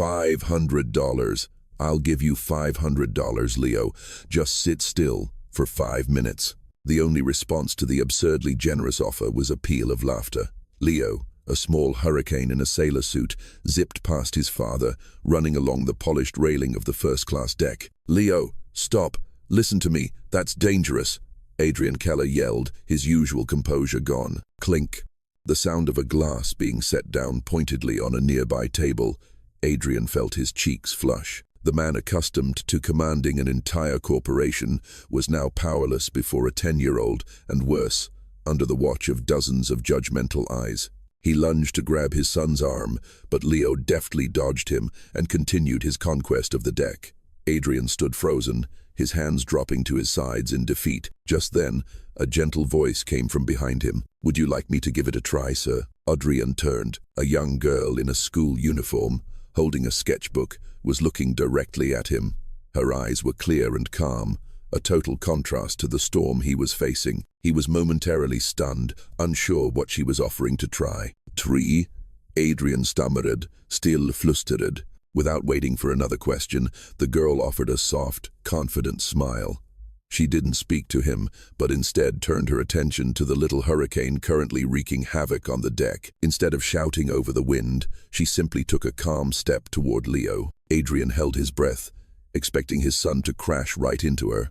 $500. I'll give you $500, Leo. Just sit still for 5 minutes. The only response to the absurdly generous offer was a peal of laughter. Leo, a small hurricane in a sailor suit, zipped past his father, running along the polished railing of the first-class deck. "Leo, stop. Listen to me. That's dangerous," Adrian Keller yelled, his usual composure gone. Clink. The sound of a glass being set down pointedly on a nearby table. Adrian felt his cheeks flush. The man accustomed to commanding an entire corporation was now powerless before a 10-year-old, and worse, under the watch of dozens of judgmental eyes. He lunged to grab his son's arm, but Leo deftly dodged him and continued his conquest of the deck. Adrian stood frozen, his hands dropping to his sides in defeat. Just then, a gentle voice came from behind him. "Would you like me to give it a try, sir?" Adrian turned. A young girl in a school uniform, holding a sketchbook, was looking directly at him. Her eyes were clear and calm, a total contrast to the storm he was facing. He was momentarily stunned, unsure what she was offering to try. "Tree?" Adrian stammered, still flustered. Without waiting for another question, the girl offered a soft, confident smile. She didn't speak to him, but instead turned her attention to the little hurricane currently wreaking havoc on the deck. Instead of shouting over the wind, she simply took a calm step toward Leo. Adrian held his breath, expecting his son to crash right into her.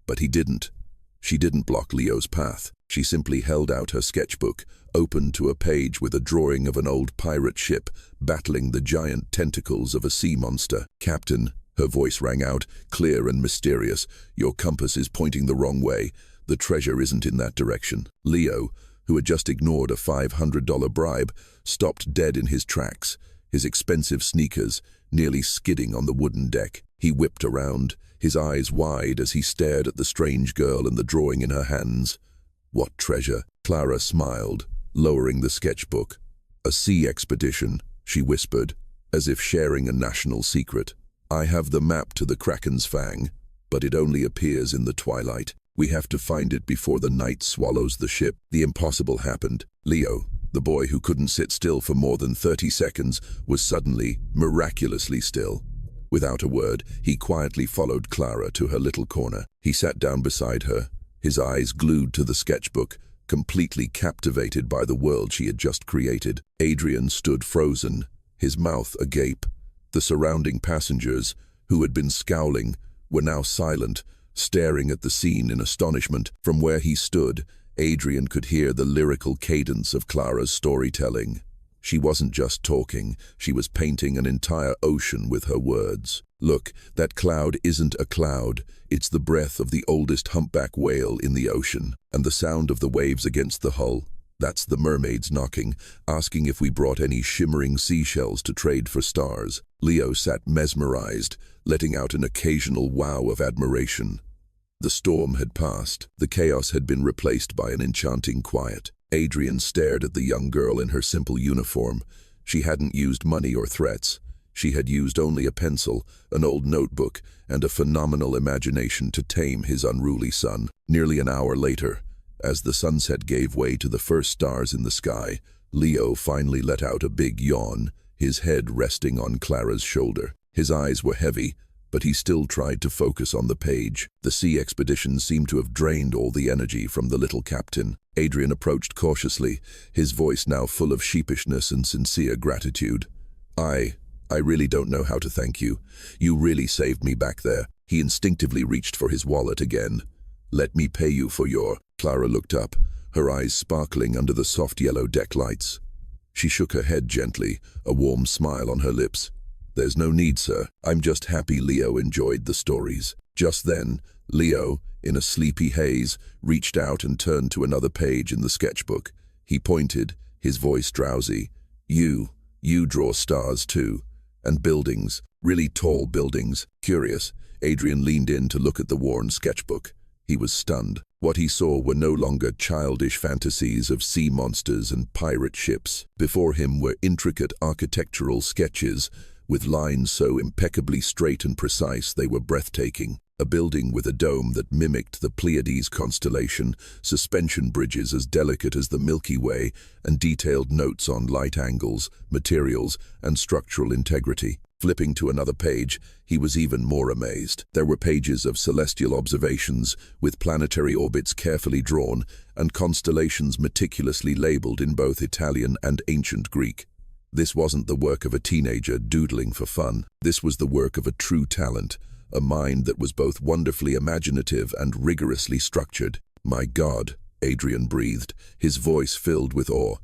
But he didn't. She didn't block Leo's path. She simply held out her sketchbook, open to a page with a drawing of an old pirate ship battling the giant tentacles of a sea monster. "Captain," her voice rang out, clear and mysterious, "your compass is pointing the wrong way. The treasure isn't in that direction." Leo, who had just ignored a $500 bribe, stopped dead in his tracks, his expensive sneakers nearly skidding on the wooden deck. He whipped around, his eyes wide as he stared at the strange girl and the drawing in her hands. "What treasure?" Clara smiled, lowering the sketchbook. "A sea expedition," she whispered, as if sharing a national secret. "I have the map to the Kraken's Fang, but it only appears in the twilight. We have to find it before the night swallows the ship." The impossible happened. Leo, the boy who couldn't sit still for more than 30 seconds, was suddenly, miraculously still. Without a word, he quietly followed Clara to her little corner. He sat down beside her, his eyes glued to the sketchbook, completely captivated by the world she had just created. Adrian stood frozen, his mouth agape. The surrounding passengers, who had been scowling, were now silent, staring at the scene in astonishment. From where he stood, Adrian could hear the lyrical cadence of Clara's storytelling. She wasn't just talking, she was painting an entire ocean with her words. "Look, that cloud isn't a cloud. It's the breath of the oldest humpback whale in the ocean. And the sound of the waves against the hull, that's the mermaids knocking, asking if we brought any shimmering seashells to trade for stars." Leo sat mesmerized, letting out an occasional wow of admiration. The storm had passed. The chaos had been replaced by an enchanting quiet. Adrian stared at the young girl in her simple uniform. She hadn't used money or threats. She had used only a pencil, an old notebook, and a phenomenal imagination to tame his unruly son. Nearly an hour later, as the sunset gave way to the first stars in the sky, Leo finally let out a big yawn, his head resting on Clara's shoulder. His eyes were heavy, but he still tried to focus on the page. The sea expedition seemed to have drained all the energy from the little captain. Adrian approached cautiously, his voice now full of sheepishness and sincere gratitude. I really don't know how to thank you. You really saved me back there." He instinctively reached for his wallet again. "Let me pay you for your—" Clara looked up, her eyes sparkling under the soft yellow deck lights. She shook her head gently, a warm smile on her lips. "There's no need, sir. I'm just happy Leo enjoyed the stories." Just then, Leo, in a sleepy haze, reached out and turned to another page in the sketchbook. He pointed, his voice drowsy. You draw stars too. And buildings, really tall buildings." Curious, Adrian leaned in to look at the worn sketchbook. He was stunned. What he saw were no longer childish fantasies of sea monsters and pirate ships. Before him were intricate architectural sketches, with lines so impeccably straight and precise they were breathtaking. A building with a dome that mimicked the Pleiades constellation, suspension bridges as delicate as the Milky Way, and detailed notes on light angles, materials, and structural integrity. Flipping to another page, he was even more amazed. There were pages of celestial observations, with planetary orbits carefully drawn and constellations meticulously labeled in both Italian and ancient Greek. This wasn't the work of a teenager doodling for fun. This was the work of a true talent, a mind that was both wonderfully imaginative and rigorously structured. "My God," Adrian breathed, his voice filled with awe.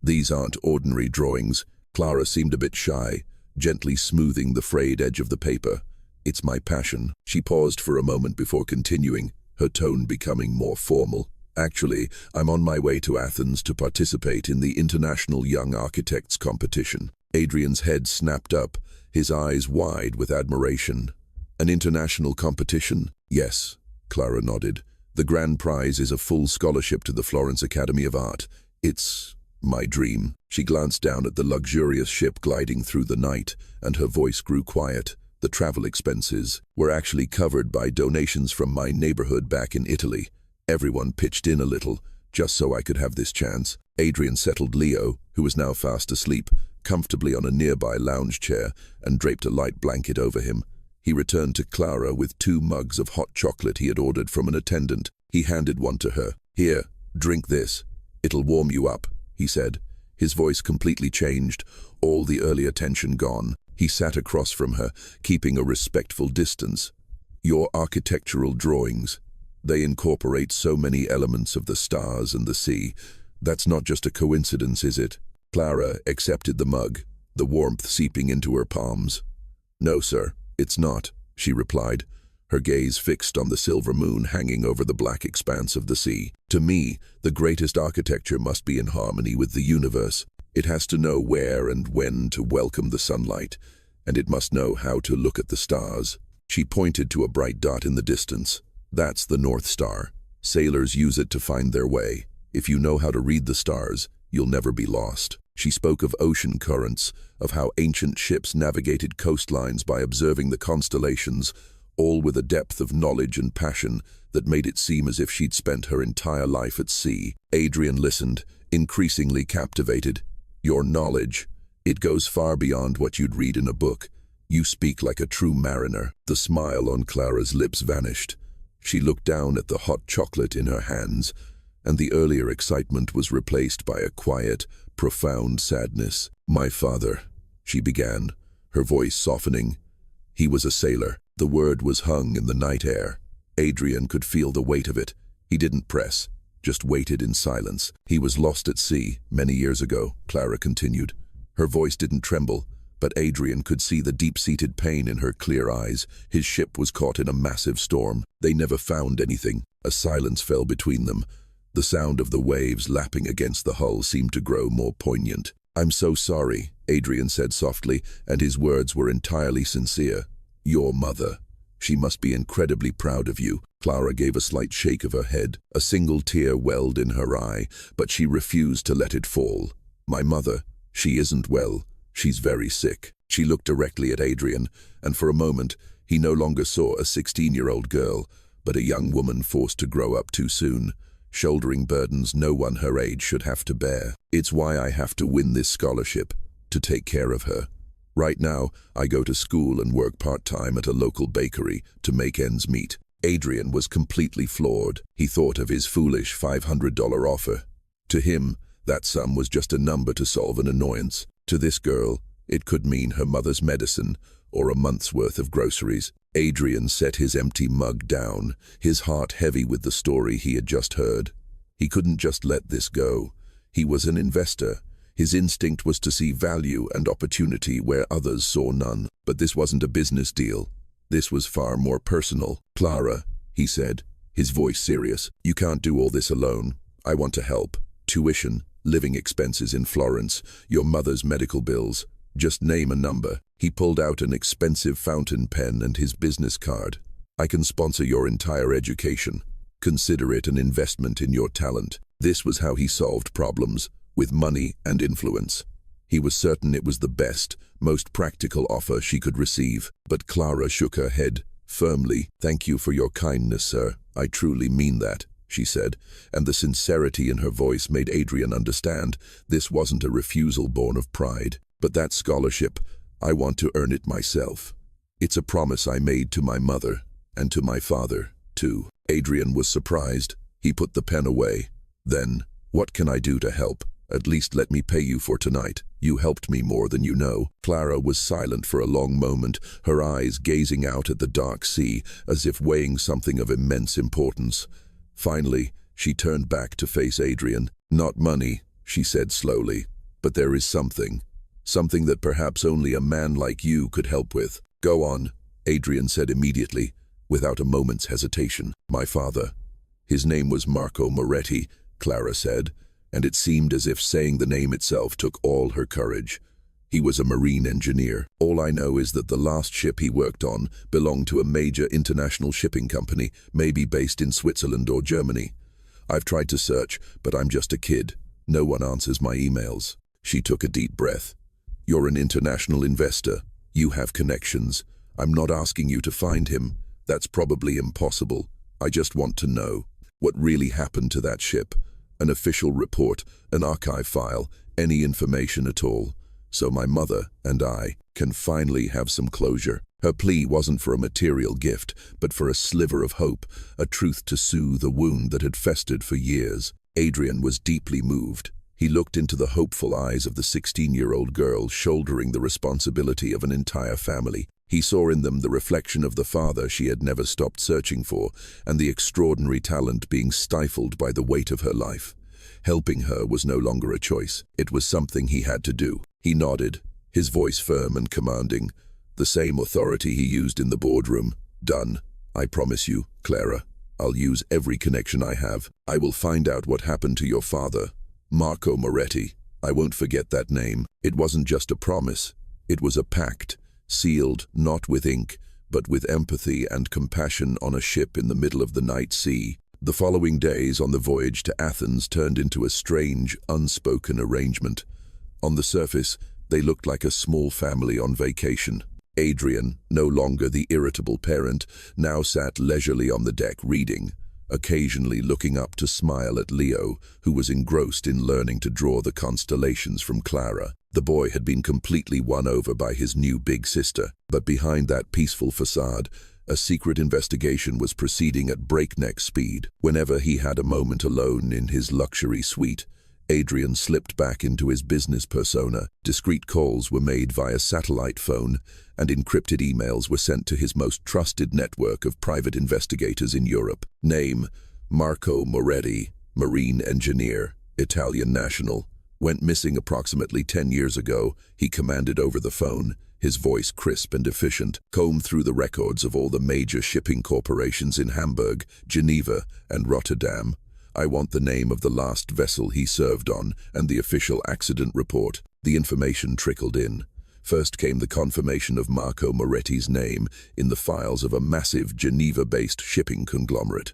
"These aren't ordinary drawings." Clara seemed a bit shy, gently smoothing the frayed edge of the paper. "It's my passion." She paused for a moment before continuing, her tone becoming more formal. "Actually, I'm on my way to Athens to participate in the International Young Architects competition." Adrian's head snapped up, his eyes wide with admiration. "An international competition?" "Yes," Clara nodded. "The grand prize is a full scholarship to the Florence Academy of Art. It's my dream." She glanced down at the luxurious ship gliding through the night, and her voice grew quiet. "The travel expenses were actually covered by donations from my neighborhood back in Italy. Everyone pitched in a little, just so I could have this chance." Adrian settled Leo, who was now fast asleep, comfortably on a nearby lounge chair and draped a light blanket over him. He returned to Clara with 2 mugs of hot chocolate he had ordered from an attendant. He handed one to her. "Here, drink this. It'll warm you up," he said. His voice completely changed, all the earlier tension gone. He sat across from her, keeping a respectful distance. "Your architectural drawings, they incorporate so many elements of the stars and the sea. That's not just a coincidence, is it?" Clara accepted the mug, the warmth seeping into her palms. "No, sir, it's not," she replied, her gaze fixed on the silver moon hanging over the black expanse of the sea. "To me, the greatest architecture must be in harmony with the universe. It has to know where and when to welcome the sunlight, and it must know how to look at the stars." She pointed to a bright dot in the distance. "That's the North Star. Sailors use it to find their way. If you know how to read the stars, you'll never be lost." She spoke of ocean currents, of how ancient ships navigated coastlines by observing the constellations, all with a depth of knowledge and passion that made it seem as if she'd spent her entire life at sea. Adrian listened, increasingly captivated. "Your knowledge, it goes far beyond what you'd read in a book. You speak like a true mariner." The smile on Clara's lips vanished. She looked down at the hot chocolate in her hands, and the earlier excitement was replaced by a quiet, profound sadness. "My father," she began, her voice softening. "He was a sailor." The word was hung in the night air. Adrian could feel the weight of it. He didn't press, just waited in silence. "He was lost at sea many years ago," Clara continued. Her voice didn't tremble, but Adrian could see the deep-seated pain in her clear eyes. His ship was caught in a massive storm. They never found anything. A silence fell between them. The sound of the waves lapping against the hull seemed to grow more poignant. "I'm so sorry," Adrian said softly, and his words were entirely sincere. "Your mother. She must be incredibly proud of you." Clara gave a slight shake of her head. A single tear welled in her eye, but she refused to let it fall. "My mother, she isn't well. She's very sick." She looked directly at Adrian, and for a moment, he no longer saw a 16-year-old girl, but a young woman forced to grow up too soon, shouldering burdens no one her age should have to bear. "It's why I have to win this scholarship, to take care of her. Right now, I go to school and work part-time at a local bakery to make ends meet." Adrian was completely floored. He thought of his foolish $500 offer. To him, that sum was just a number to solve an annoyance. To this girl, it could mean her mother's medicine or a month's worth of groceries. Adrian set his empty mug down, his heart heavy with the story he had just heard. He couldn't just let this go. He was an investor. His instinct was to see value and opportunity where others saw none. But this wasn't a business deal. This was far more personal. "Clara," he said, his voice serious, "you can't do all this alone. I want to help. Tuition, living expenses in Florence, your mother's medical bills. Just name a number." He pulled out an expensive fountain pen and his business card. "I can sponsor your entire education. Consider it an investment in your talent." This was how he solved problems, with money and influence. He was certain it was the best, most practical offer she could receive. But Clara shook her head firmly. "Thank you for your kindness, sir. I truly mean that," she said, and the sincerity in her voice made Adrian understand this wasn't a refusal born of pride. "But that scholarship, I want to earn it myself. It's a promise I made to my mother, and to my father, too. Adrian was surprised. He put the pen away. Then, what can I do to help? At least let me pay you for tonight. You helped me more than you know. Clara was silent for a long moment, her eyes gazing out at the dark sea, as if weighing something of immense importance. Finally, she turned back to face Adrian. Not money, she said slowly, but there is something. Something that perhaps only a man like you could help with. Go on, Adrian said immediately, without a moment's hesitation. My father. His name was Marco Moretti, Clara said, and it seemed as if saying the name itself took all her courage. He was a marine engineer. All I know is that the last ship he worked on belonged to a major international shipping company, maybe based in Switzerland or Germany. I've tried to search, but I'm just a kid. No one answers my emails. She took a deep breath. You're an international investor. You have connections. I'm not asking you to find him. That's probably impossible. I just want to know what really happened to that ship. An official report, an archive file, any information at all. So my mother and I can finally have some closure. Her plea wasn't for a material gift, but for a sliver of hope, a truth to soothe a wound that had festered for years. Adrian was deeply moved. He looked into the hopeful eyes of the 16-year-old girl shouldering the responsibility of an entire family. He saw in them the reflection of the father she had never stopped searching for, and the extraordinary talent being stifled by the weight of her life. Helping her was no longer a choice. It was something he had to do. He nodded, his voice firm and commanding, the same authority he used in the boardroom. Done. I promise you, Clara. I'll use every connection I have. I will find out what happened to your father, Marco Moretti. I won't forget that name. It wasn't just a promise. It was a pact, sealed not with ink, but with empathy and compassion on a ship in the middle of the night sea. The following days on the voyage to Athens turned into a strange, unspoken arrangement. On the surface, they looked like a small family on vacation. Adrian, no longer the irritable parent, now sat leisurely on the deck reading, occasionally looking up to smile at Leo, who was engrossed in learning to draw the constellations from Clara. The boy had been completely won over by his new big sister, but behind that peaceful facade, a secret investigation was proceeding at breakneck speed. Whenever he had a moment alone in his luxury suite, Adrian slipped back into his business persona. Discreet calls were made via satellite phone, and encrypted emails were sent to his most trusted network of private investigators in Europe. Name: Marco Moretti, marine engineer, Italian national. Went missing approximately 10 years ago, he commanded over the phone, his voice crisp and efficient. Combed through the records of all the major shipping corporations in Hamburg, Geneva, and Rotterdam. I want the name of the last vessel he served on and the official accident report. The information trickled in. First came the confirmation of Marco Moretti's name in the files of a massive Geneva-based shipping conglomerate.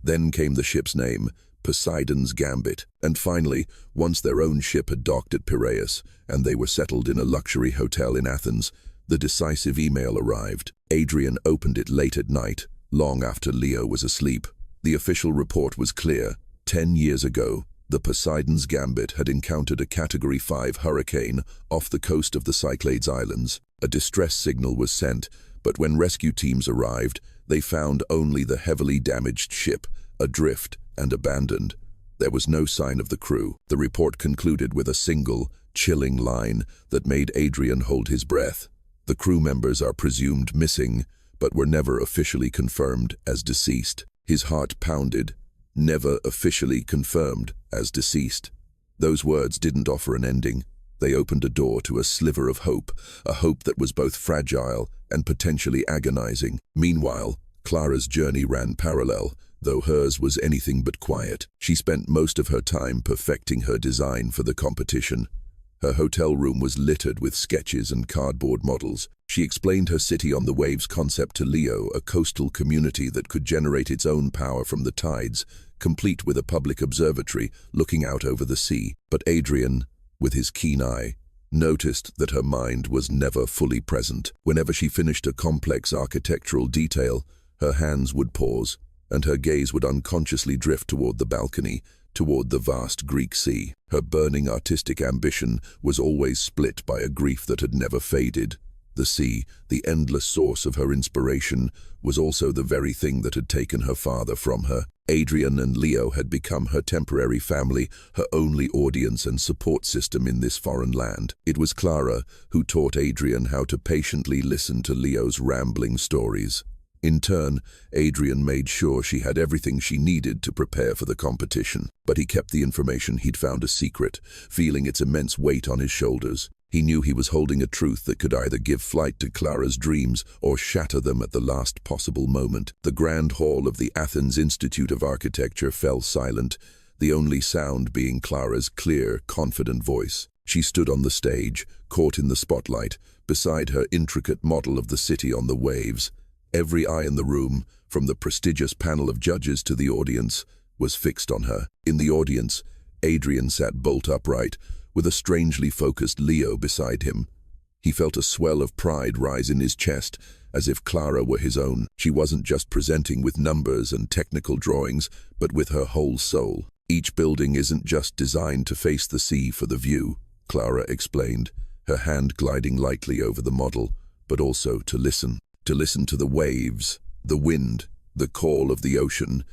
Then came the ship's name, Poseidon's Gambit. And finally, once their own ship had docked at Piraeus and they were settled in a luxury hotel in Athens, the decisive email arrived. Adrian opened it late at night, long after Leo was asleep. The official report was clear. 10 years ago, the Poseidon's Gambit had encountered a Category 5 hurricane off the coast of the Cyclades Islands. A distress signal was sent, but when rescue teams arrived, they found only the heavily damaged ship, adrift and abandoned. There was no sign of the crew. The report concluded with a single, chilling line that made Adrian hold his breath. The crew members are presumed missing, but were never officially confirmed as deceased. His heart pounded. Never officially confirmed as deceased. Those words didn't offer an ending. They opened a door to a sliver of hope, a hope that was both fragile and potentially agonizing. Meanwhile, Clara's journey ran parallel, though hers was anything but quiet. She spent most of her time perfecting her design for the competition. Her hotel room was littered with sketches and cardboard models. She explained her city on the waves concept to Leo, a coastal community that could generate its own power from the tides, complete with a public observatory looking out over the sea. But Adrian, with his keen eye, noticed that her mind was never fully present. Whenever she finished a complex architectural detail, her hands would pause, and her gaze would unconsciously drift toward the balcony, toward the vast Greek sea. Her burning artistic ambition was always split by a grief that had never faded, The sea, the endless source of her inspiration, was also the very thing that had taken her father from her. Adrian and Leo had become her temporary family, her only audience and support system in this foreign land. It was Clara who taught Adrian how to patiently listen to Leo's rambling stories. In turn, Adrian made sure she had everything she needed to prepare for the competition. But he kept the information he'd found a secret, feeling its immense weight on his shoulders. He knew he was holding a truth that could either give flight to Clara's dreams or shatter them at the last possible moment. The grand hall of the Athens Institute of Architecture fell silent, the only sound being Clara's clear, confident voice. She stood on the stage, caught in the spotlight, beside her intricate model of the city on the waves. Every eye in the room, from the prestigious panel of judges to the audience, was fixed on her. In the audience, Adrian sat bolt upright, with a strangely focused Leo beside him. He felt a swell of pride rise in his chest, as if Clara were his own. She wasn't just presenting with numbers and technical drawings, but with her whole soul. Each building isn't just designed to face the sea for the view, Clara explained, her hand gliding lightly over the model, but also to listen. To listen to the waves, the wind, the call of the ocean.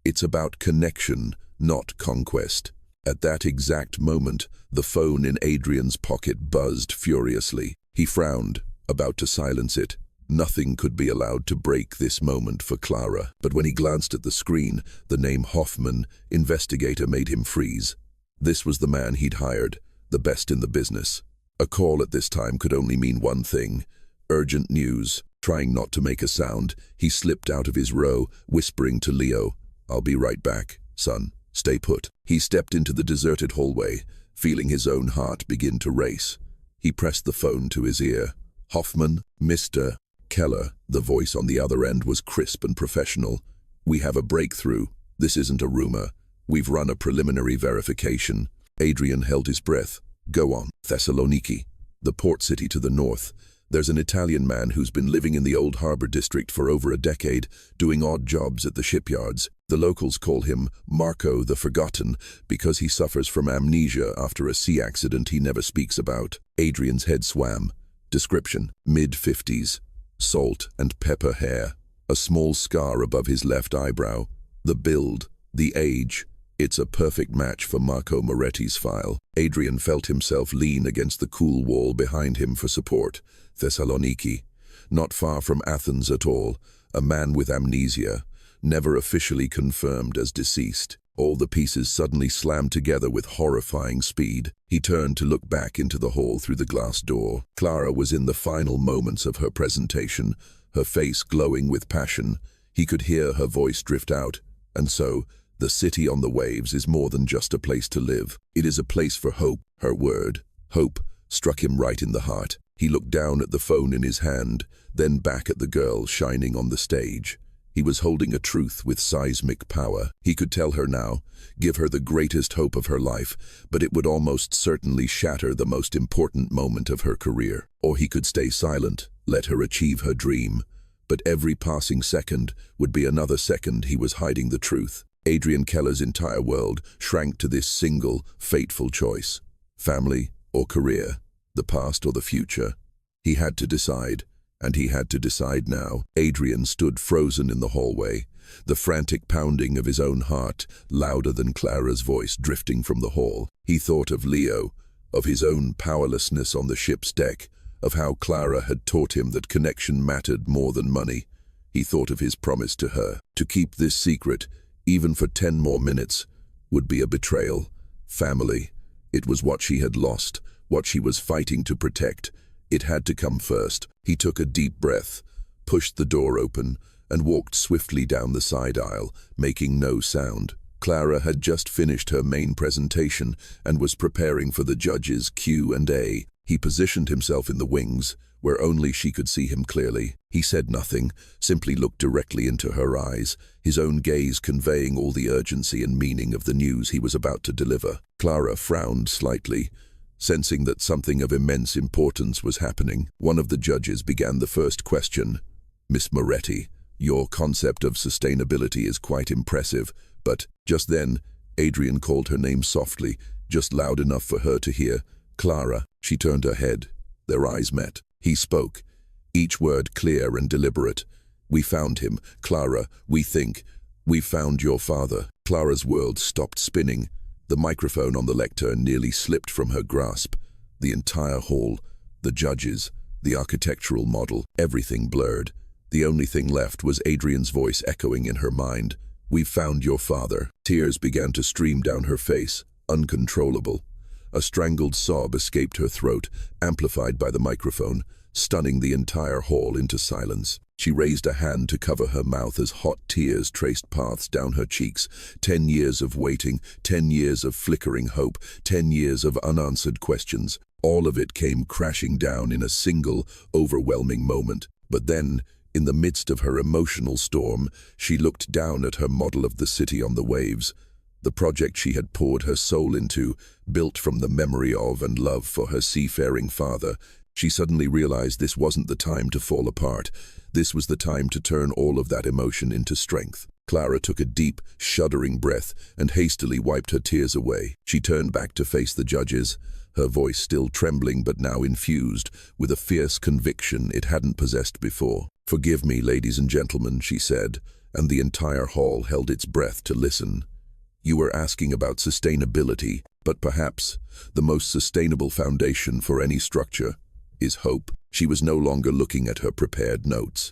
It's about connection, not conquest. At that exact moment, the phone in Adrian's pocket buzzed furiously. He frowned, about to silence it. Nothing could be allowed to break this moment for Clara. But when he glanced at the screen, the name Hoffman, investigator, made him freeze. This was the man he'd hired, the best in the business. A call at this time could only mean one thing: urgent news. Trying not to make a sound, he slipped out of his row, whispering to Leo, "I'll be right back, son. Stay put." He stepped into the deserted hallway, feeling his own heart begin to race. He pressed the phone to his ear. "Hoffman, Mr. Keller." The voice on the other end was crisp and professional. "We have a breakthrough. This isn't a rumor. We've run a preliminary verification." Adrian held his breath. "Go on." "Thessaloniki, the port city to the north. There's an Italian man who's been living in the old harbor district for over a decade, doing odd jobs at the shipyards. The locals call him Marco the Forgotten because he suffers from amnesia after a sea accident he never speaks about." Adrian's head swam. Description: mid-50s, salt and pepper hair, a small scar above his left eyebrow. The build, the age. It's a perfect match for Marco Moretti's file. Adrian felt himself lean against the cool wall behind him for support. Thessaloniki, not far from Athens at all, a man with amnesia, never officially confirmed as deceased. All the pieces suddenly slammed together with horrifying speed. He turned to look back into the hall through the glass door. Clara was in the final moments of her presentation, her face glowing with passion. He could hear her voice drift out. "And so, the city on the waves is more than just a place to live. It is a place for hope." Her word, hope, struck him right in the heart. He looked down at the phone in his hand, then back at the girl shining on the stage. He was holding a truth with seismic power. He could tell her now, give her the greatest hope of her life, but it would almost certainly shatter the most important moment of her career. Or he could stay silent, let her achieve her dream. But every passing second would be another second he was hiding the truth. Adrian Keller's entire world shrank to this single, fateful choice: family or career, the past or the future. He had to decide, and he had to decide now. Adrian stood frozen in the hallway, the frantic pounding of his own heart louder than Clara's voice drifting from the hall. He thought of Leo, of his own powerlessness on the ship's deck, of how Clara had taught him that connection mattered more than money. He thought of his promise to her. To keep this secret, even for 10 more minutes, would be a betrayal. Family. It was what she had lost, what she was fighting to protect. It had to come first. He took a deep breath, pushed the door open, and walked swiftly down the side aisle, making no sound. Clara had just finished her main presentation and was preparing for the judges' Q&A. He positioned himself in the wings, where only she could see him clearly. He said nothing, simply looked directly into her eyes, his own gaze conveying all the urgency and meaning of the news he was about to deliver. Clara frowned slightly, sensing that something of immense importance was happening. One of the judges began the first question. "Miss Moretti, your concept of sustainability is quite impressive, but..." Just then, Adrian called her name softly, just loud enough for her to hear. "Clara." She turned her head. Their eyes met. He spoke, each word clear and deliberate. "We found him. Clara, we think. We found your father." Clara's world stopped spinning. The microphone on the lectern nearly slipped from her grasp. The entire hall, the judges, the architectural model, everything blurred. The only thing left was Adrian's voice echoing in her mind. "We've found your father." Tears began to stream down her face, uncontrollable. A strangled sob escaped her throat, amplified by the microphone, stunning the entire hall into silence. She raised a hand to cover her mouth as hot tears traced paths down her cheeks. 10 years of waiting, 10 years of flickering hope, 10 years of unanswered questions. All of it came crashing down in a single, overwhelming moment. But then, in the midst of her emotional storm, she looked down at her model of the city on the waves. The project she had poured her soul into, built from the memory of and love for her seafaring father. She suddenly realized this wasn't the time to fall apart. This was the time to turn all of that emotion into strength. Clara took a deep, shuddering breath and hastily wiped her tears away. She turned back to face the judges, her voice still trembling but now infused with a fierce conviction it hadn't possessed before. "Forgive me, ladies and gentlemen," she said, and the entire hall held its breath to listen. "You were asking about sustainability, but perhaps the most sustainable foundation for any structure is hope." She was no longer looking at her prepared notes.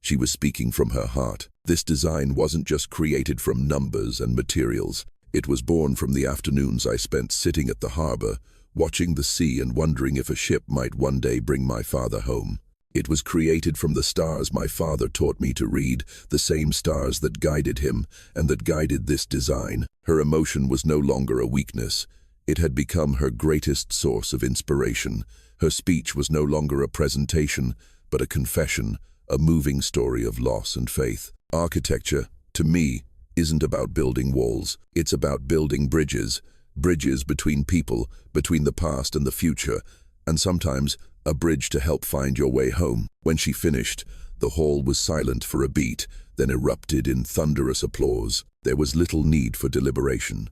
She was speaking from her heart. This design wasn't just created from numbers and materials. It was born from the afternoons I spent sitting at the harbor, watching the sea and wondering if a ship might one day bring my father home. It was created from the stars my father taught me to read, the same stars that guided him and that guided this design. Her emotion was no longer a weakness. It had become her greatest source of inspiration. Her speech was no longer a presentation, but a confession, a moving story of loss and faith. Architecture, to me, isn't about building walls. It's about building bridges. Bridges between people, between the past and the future, and sometimes a bridge to help find your way home. When she finished, the hall was silent for a beat, then erupted in thunderous applause. There was little need for deliberation.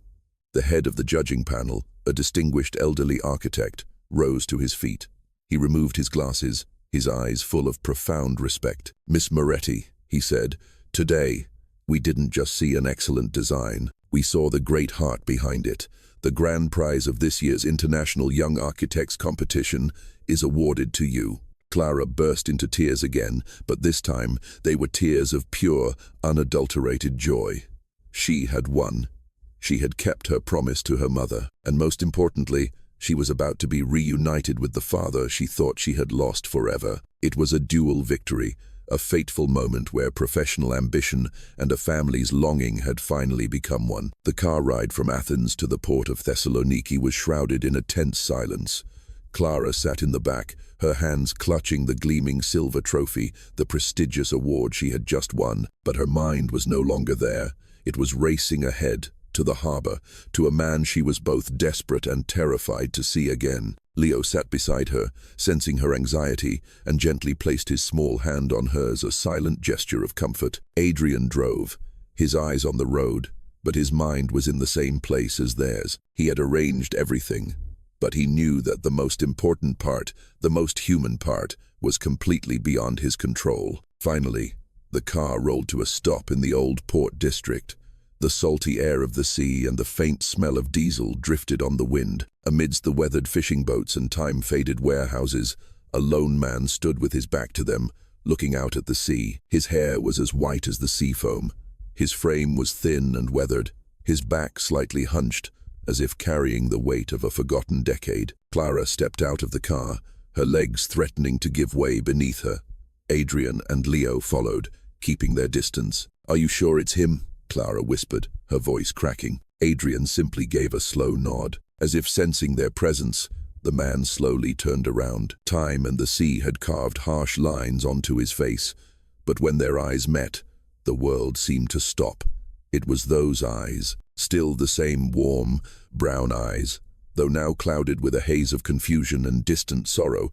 The head of the judging panel, a distinguished elderly architect, rose to his feet. He removed his glasses, his eyes full of profound respect. "Miss Moretti," he said, "today, we didn't just see an excellent design. We saw the great heart behind it. The grand prize of this year's International Young Architects Competition is awarded to you." Clara burst into tears again, but this time they were tears of pure, unadulterated joy. She had won. She had kept her promise to her mother, and most importantly, she was about to be reunited with the father she thought she had lost forever. It was a dual victory, a fateful moment where professional ambition and a family's longing had finally become one. The car ride from Athens to the port of Thessaloniki was shrouded in a tense silence. Clara sat in the back, her hands clutching the gleaming silver trophy, the prestigious award she had just won, but her mind was no longer there. It was racing ahead, to the harbor, to a man she was both desperate and terrified to see again. Leo sat beside her, sensing her anxiety, and gently placed his small hand on hers, a silent gesture of comfort. Adrian drove, his eyes on the road, but his mind was in the same place as theirs. He had arranged everything, but he knew that the most important part, the most human part, was completely beyond his control. Finally, the car rolled to a stop in the old port district. The salty air of the sea and the faint smell of diesel drifted on the wind. Amidst the weathered fishing boats and time-faded warehouses, a lone man stood with his back to them, looking out at the sea. His hair was as white as the sea foam. His frame was thin and weathered, his back slightly hunched, as if carrying the weight of a forgotten decade. Clara stepped out of the car, her legs threatening to give way beneath her. Adrian and Leo followed, keeping their distance. "Are you sure it's him?" Clara whispered, her voice cracking. Adrian simply gave a slow nod. As if sensing their presence, the man slowly turned around. Time and the sea had carved harsh lines onto his face, but when their eyes met, the world seemed to stop. It was those eyes, still the same warm, brown eyes, though now clouded with a haze of confusion and distant sorrow.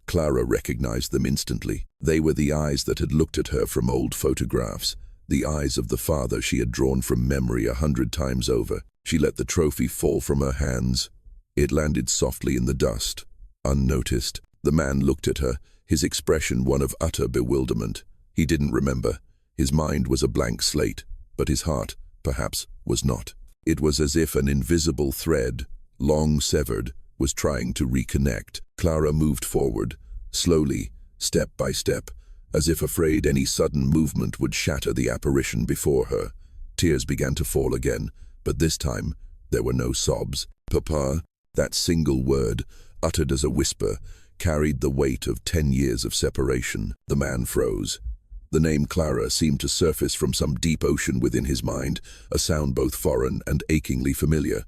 Clara recognized them instantly. They were the eyes that had looked at her from old photographs, the eyes of the father she had drawn from memory 100 times over. She let the trophy fall from her hands. It landed softly in the dust, unnoticed. The man looked at her, his expression one of utter bewilderment. He didn't remember. His mind was a blank slate, but his heart, perhaps, was not. It was as if an invisible thread, long severed, was trying to reconnect. Clara moved forward, slowly, step by step, as if afraid any sudden movement would shatter the apparition before her. Tears began to fall again, but this time there were no sobs. "Papa," that single word, uttered as a whisper, carried the weight of 10 years of separation. The man froze. The name Clara seemed to surface from some deep ocean within his mind, a sound both foreign and achingly familiar.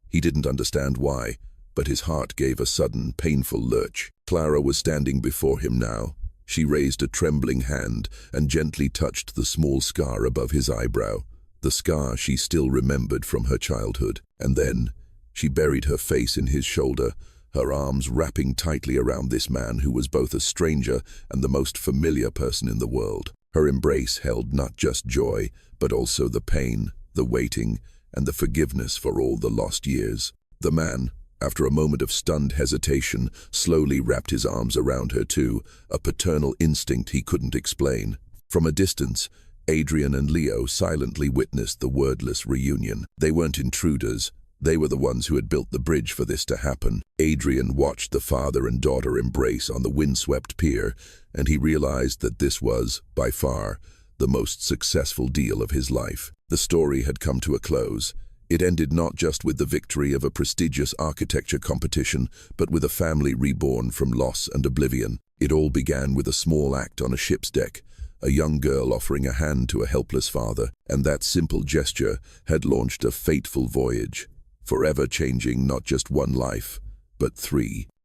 He didn't understand why, but his heart gave a sudden, painful lurch. Clara was standing before him now. She raised a trembling hand and gently touched the small scar above his eyebrow, the scar she still remembered from her childhood. And then she buried her face in his shoulder, her arms wrapping tightly around this man who was both a stranger and the most familiar person in the world. Her embrace held not just joy, but also the pain, the waiting, and the forgiveness for all the lost years. The man, after a moment of stunned hesitation, slowly wrapped his arms around her too, a paternal instinct he couldn't explain. From a distance, Adrian and Leo silently witnessed the wordless reunion. They weren't intruders. They were the ones who had built the bridge for this to happen. Adrian watched the father and daughter embrace on the windswept pier, and he realized that this was, by far, the most successful deal of his life. The story had come to a close. It ended not just with the victory of a prestigious architecture competition, but with a family reborn from loss and oblivion. It all began with a small act on a ship's deck, a young girl offering a hand to a helpless father, and that simple gesture had launched a fateful voyage, forever changing not just one life, but 3.